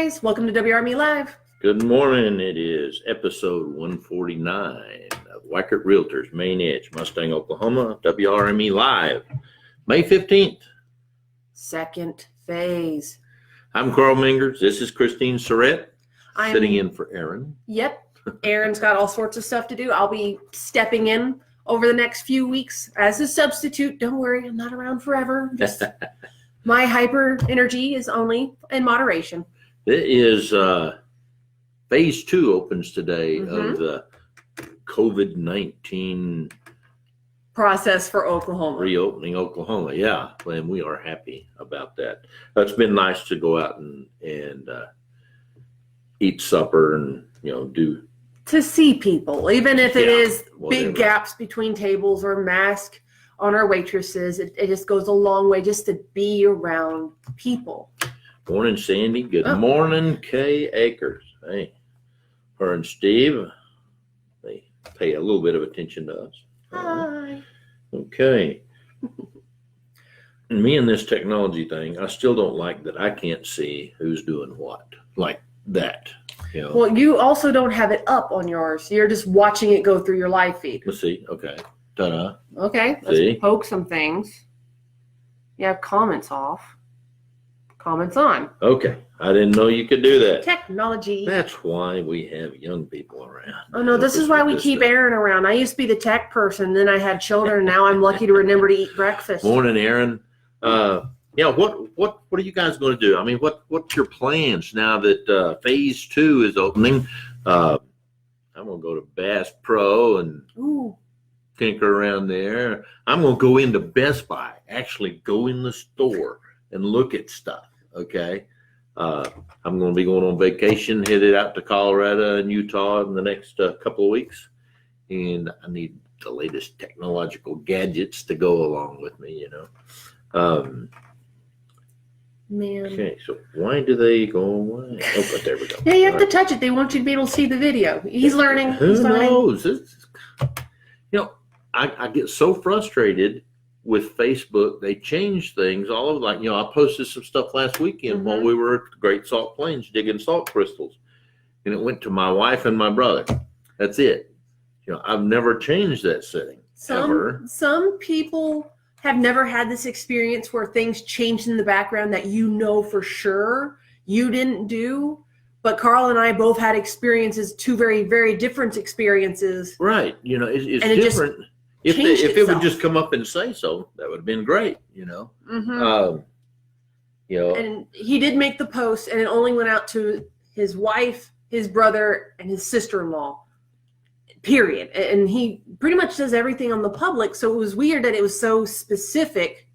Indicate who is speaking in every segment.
Speaker 1: guys, welcome to WRME Live.
Speaker 2: Good morning. It is episode 149 of Wackert Realtors, Main Edge, Mustang, Oklahoma, WRME Live, May 15th.
Speaker 1: Second phase.
Speaker 2: I'm Carl Mingers. This is Christine Surrett, sitting in for Aaron.
Speaker 1: Yep. Aaron's got all sorts of stuff to do. I'll be stepping in over the next few weeks as a substitute. Don't worry, I'm not around forever. Just my hyper energy is only in moderation.
Speaker 2: It is phase 2 opens today of the COVID-19
Speaker 1: process for Oklahoma.
Speaker 2: Reopening Oklahoma, yeah, and we are happy about that. It's been nice to go out and eat supper and do
Speaker 1: to see people, even if it is
Speaker 2: whatever.
Speaker 1: Big gaps between tables or mask on our waitresses. It just goes a long way just to be around people.
Speaker 2: Morning, Sandy. Good morning, Kay Akers. Hey, her and Steve, they pay a little bit of attention to us.
Speaker 1: Hi.
Speaker 2: Okay. And me and this technology thing, I still don't like that I can't see who's doing what. Like that.
Speaker 1: Well, you also don't have it up on yours. You're just watching it go through your live feed.
Speaker 2: Let's see. Okay. Ta-da.
Speaker 1: Okay. Let's poke some things. You have comments off. Comments on.
Speaker 2: Okay. I didn't know you could do that.
Speaker 1: Technology.
Speaker 2: That's why we have young people around.
Speaker 1: Oh, no, this is why we keep Aaron around. I used to be the tech person. Then I had children. Now I'm lucky to remember to eat breakfast.
Speaker 2: Morning, Aaron. What are you guys going to do? I mean, what's your plans now that phase 2 is opening? I'm going to go to Bass Pro and tinker around there. I'm going to go into Best Buy, actually go in the store and look at stuff. Okay. I'm going to be going on vacation, headed out to Colorado and Utah in the next couple of weeks. And I need the latest technological gadgets to go along with me,
Speaker 1: Man.
Speaker 2: Okay, so why do they go away? Oh, but there we go.
Speaker 1: Yeah, you have to touch it. They want you to be able to see the video. He's learning.
Speaker 2: Who knows? I get so frustrated with Facebook. They change things all over. Like, I posted some stuff last weekend while we were at the Great Salt Plains digging salt crystals. And it went to my wife and my brother. That's it. I've never changed that setting, ever.
Speaker 1: Some people have never had this experience where things changed in the background that for sure you didn't do. But Carl and I both had experiences, 2 very, very different experiences.
Speaker 2: Right. It's different. If it would just come up and say so, that would have been great, And
Speaker 1: he did make the post, and it only went out to his wife, his brother, and his sister-in-law, period. And he pretty much does everything on the public, so it was weird that it was so specific.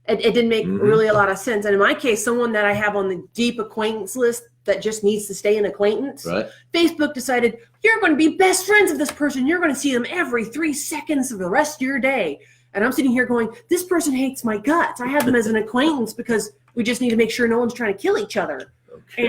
Speaker 1: It didn't make really a lot of sense. And in my case, someone that I have on the deep acquaintance list that just needs to stay an acquaintance, Facebook decided, you're going to be best friends with this person. You're going to see them every 3 seconds of the rest of your day. And I'm sitting here going, this person hates my guts. I have them as an acquaintance because we just need to make sure no one's trying to kill each other. Okay.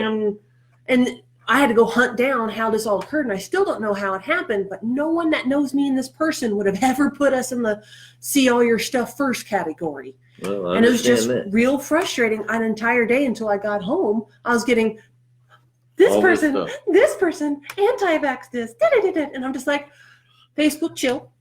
Speaker 1: And I had to go hunt down how this all occurred, and I still don't know how it happened, but no one that knows me and this person would have ever put us in the see all your stuff first category.
Speaker 2: Well,
Speaker 1: and it was just real frustrating an entire day until I got home. I was getting this person, anti-vax this, and I'm just like, Facebook, chill.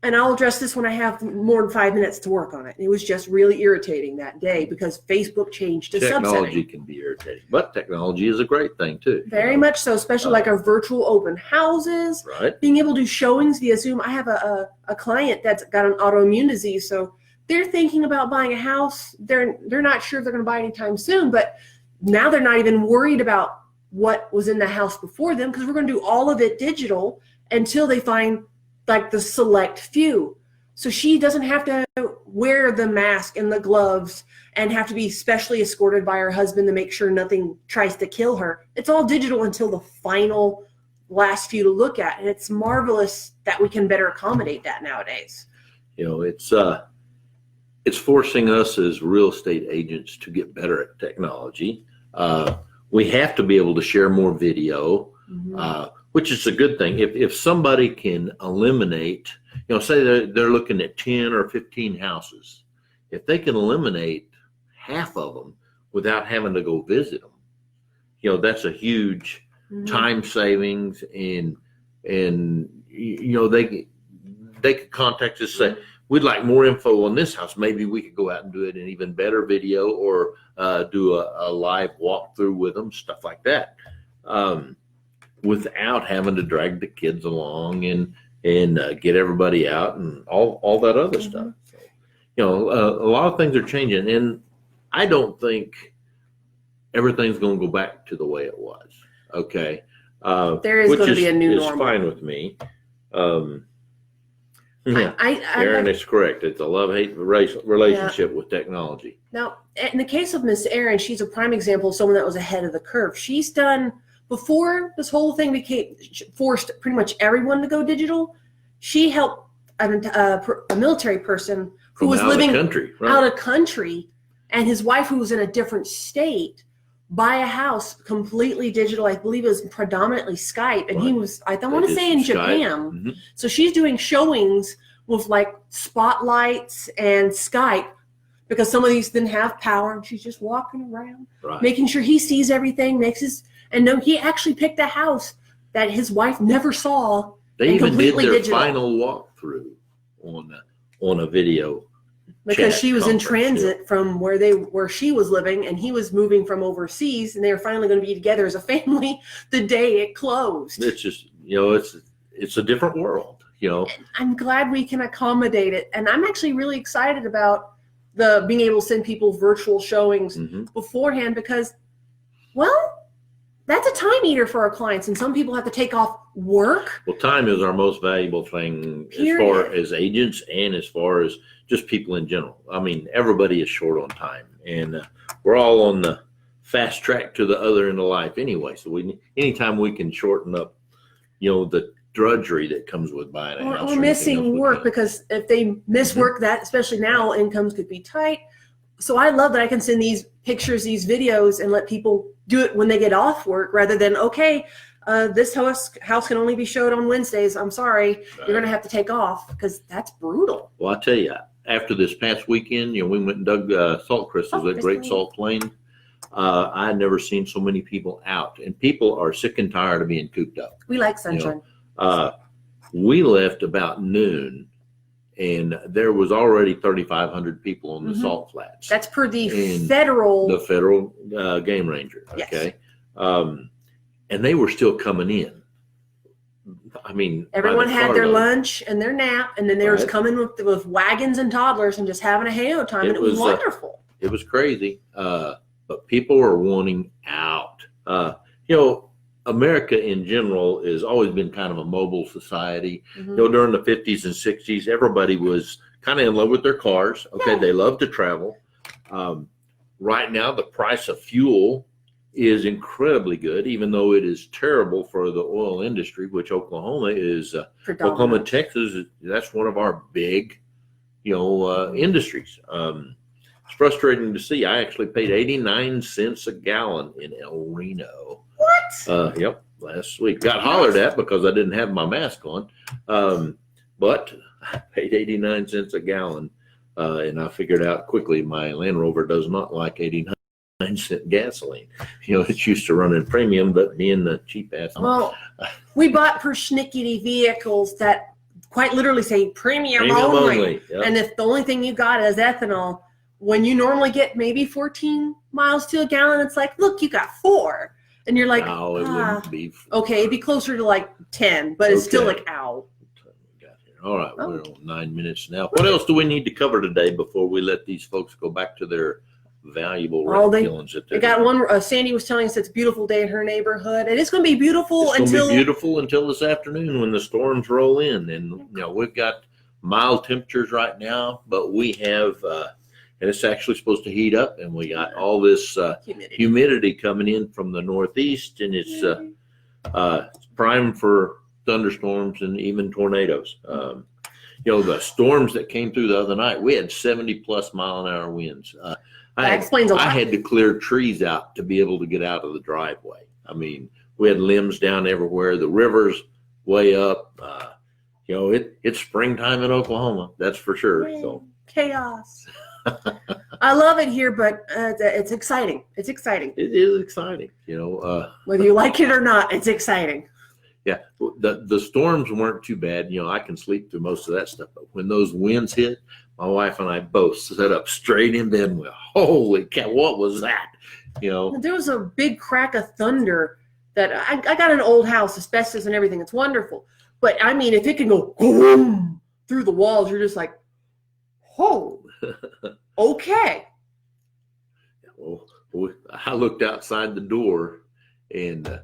Speaker 1: And I'll address this when I have more than 5 minutes to work on it. It was just really irritating that day because Facebook changed to subsetting.
Speaker 2: Technology can be irritating, but technology is a great thing too.
Speaker 1: Very much so, especially like our virtual open houses, being able to do showings via Zoom. I have a client that's got an autoimmune disease, so they're thinking about buying a house. They're not sure if they're going to buy anytime soon, but now they're not even worried about what was in the house before them because we're going to do all of it digital until they find like the select few. So she doesn't have to wear the mask and the gloves and have to be specially escorted by her husband to make sure nothing tries to kill her. It's all digital until the final last few to look at. And it's marvelous that we can better accommodate that nowadays.
Speaker 2: It's forcing us as real estate agents to get better at technology. We have to be able to share more video, which is a good thing. If somebody can eliminate, say they're looking at 10 or 15 houses, if they can eliminate half of them without having to go visit them, that's a huge time savings, and they could contact us, say, we'd like more info on this house. Maybe we could go out and do it in even better video, or do a live walkthrough with them, stuff like that, without having to drag the kids along and get everybody out and all that other stuff. So, a lot of things are changing, and I don't think everything's going to go back to the way it was. Okay.
Speaker 1: There is going to be a new normal.
Speaker 2: Which is fine with me. Aaron is correct. It's a love-hate relationship with technology.
Speaker 1: Now, in the case of Miss Aaron, she's a prime example of someone that was ahead of the curve. She's done, before this whole thing forced pretty much everyone to go digital, she helped a military person who was living out of country, and his wife, who was in a different state, buy a house completely digital. I believe it was predominantly Skype, and he was, I want to say, in Japan. So she's doing showings with like spotlights and Skype, because some of these didn't have power, and she's just walking around, making sure he sees everything, he actually picked a house that his wife never saw.
Speaker 2: They even did their final walkthrough on a video.
Speaker 1: Because she was in transit from where she was living, and he was moving from overseas, and they were finally going to be together as a family the day it closed.
Speaker 2: It's just, it's a different world, And
Speaker 1: I'm glad we can accommodate it. And I'm actually really excited about being able to send people virtual showings beforehand, because, well, that's a time eater for our clients, and some people have to take off work.
Speaker 2: Well, time is our most valuable thing, as far as agents and as far as just people in general. I mean, everybody is short on time, and we're all on the fast track to the other end of life anyway. So anytime we can shorten up, the drudgery that comes with buying a house.
Speaker 1: Or missing work, because if they miss work, that, especially now, incomes could be tight. So I love that I can send these pictures, these videos, and let people do it when they get off work, rather than, this house can only be showed on Wednesdays. I'm sorry, you're going to have to take off, because that's brutal.
Speaker 2: Well, I tell you, after this past weekend, we went and dug salt crystals at Great Salt Plain. I had never seen so many people out, and people are sick and tired of being cooped up.
Speaker 1: We like sunshine.
Speaker 2: We left about noon, and there was already 3,500 people on the salt flats.
Speaker 1: That's per the federal
Speaker 2: game ranger.
Speaker 1: Yes.
Speaker 2: Okay. And they were still coming in. I mean,
Speaker 1: everyone had their lunch and their nap, and then they were coming with wagons and toddlers and just having a hey-o time, and it was wonderful.
Speaker 2: It was crazy. But people were wanting out. America in general has always been kind of a mobile society. During the 50s and 60s, everybody was kind of in love with their cars. Okay, they love to travel. Right now, the price of fuel is incredibly good, even though it is terrible for the oil industry, which Oklahoma is. Oklahoma, Texas, that's one of our big, industries. It's frustrating to see. I actually paid 89 cents a gallon in El Reno.
Speaker 1: What?
Speaker 2: Yep, last week. Got hollered at because I didn't have my mask on. But I paid 89 cents a gallon, and I figured out quickly my Land Rover does not like 89-cent gasoline. It's used to running premium, but being the cheap ass.
Speaker 1: Well, we bought persnickety vehicles that quite literally say premium only.
Speaker 2: Yep.
Speaker 1: And if the only thing you got is ethanol, when you normally get maybe 14 miles to a gallon, it's like, look, you got 4. And you're like,
Speaker 2: no, it wouldn't be.
Speaker 1: Okay, it'd be closer to like 10, but it's still like, ow.
Speaker 2: All right, we're on 9 minutes now. What else do we need to cover today before we let these folks go back to their valuable killings?
Speaker 1: They got one. Sandy was telling us it's a beautiful day in her neighborhood. It is going to be beautiful
Speaker 2: until this afternoon when the storms roll in. And we've got mild temperatures right now, but we have. And it's actually supposed to heat up, and we got all this humidity coming in from the northeast, and it's prime for thunderstorms and even tornadoes. The storms that came through the other night, we had 70-plus mile-an-hour winds.
Speaker 1: That explains a lot.
Speaker 2: I had to clear trees out to be able to get out of the driveway. I mean, we had limbs down everywhere. The river's way up. It's springtime in Oklahoma, that's for sure. So
Speaker 1: chaos. I love it here, but it's exciting. It's exciting.
Speaker 2: It is exciting,
Speaker 1: Whether you like it or not, it's exciting.
Speaker 2: Yeah, the storms weren't too bad. I can sleep through most of that stuff. But when those winds hit, my wife and I both sat up straight in bed and went, holy cow, what was that?
Speaker 1: There was a big crack of thunder that I got an old house, asbestos and everything. It's wonderful. But I mean, if it can go boom through the walls, you're just like, oh, okay.
Speaker 2: Well, I looked outside the door, and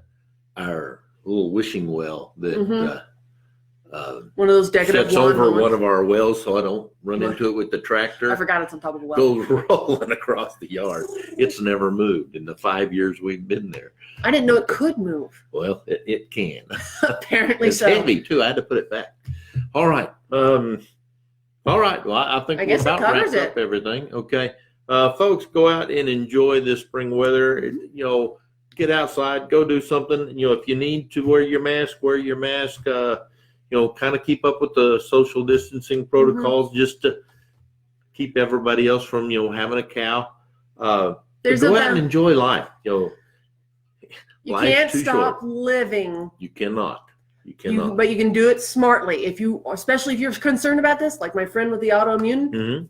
Speaker 2: our little wishing well that
Speaker 1: one of those decorative
Speaker 2: sets over
Speaker 1: moments.
Speaker 2: one of our wells, so I don't run into it with the tractor.
Speaker 1: I forgot it's on top of a well.
Speaker 2: Goes rolling across the yard. It's never moved in the 5 years we've been there.
Speaker 1: I didn't know it could move.
Speaker 2: Well, it can.
Speaker 1: Apparently
Speaker 2: it's
Speaker 1: so.
Speaker 2: heavy too. I had to put it back. All right. All right. Well, I think we're about wrapped up everything. Okay. Folks, go out and enjoy this spring weather. Get outside, go do something. If you need to wear your mask, wear your mask. Kind of keep up with the social distancing protocols just to keep everybody else from, having a cow. Go out and enjoy life.
Speaker 1: You can't stop living.
Speaker 2: You cannot. You cannot.
Speaker 1: But you can do it smartly. Especially if you're concerned about this, like my friend with the autoimmune,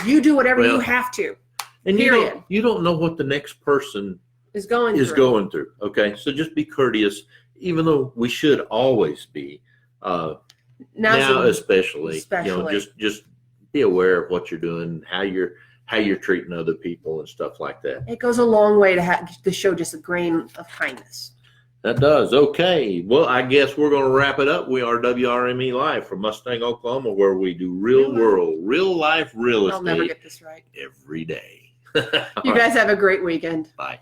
Speaker 1: you do whatever you have to.
Speaker 2: And you don't know what the next person
Speaker 1: is going
Speaker 2: through. Okay, so just be courteous, even though we should always be. Now especially. Just be aware of what you're doing, how you're treating other people and stuff like that.
Speaker 1: It goes a long way to show just a grain of kindness.
Speaker 2: That does. Okay. Well, I guess we're going to wrap it up. We are WRME Live from Mustang, Oklahoma, where we do real life real estate.
Speaker 1: I'll never get this right.
Speaker 2: Every day.
Speaker 1: You guys have a great weekend.
Speaker 2: Bye.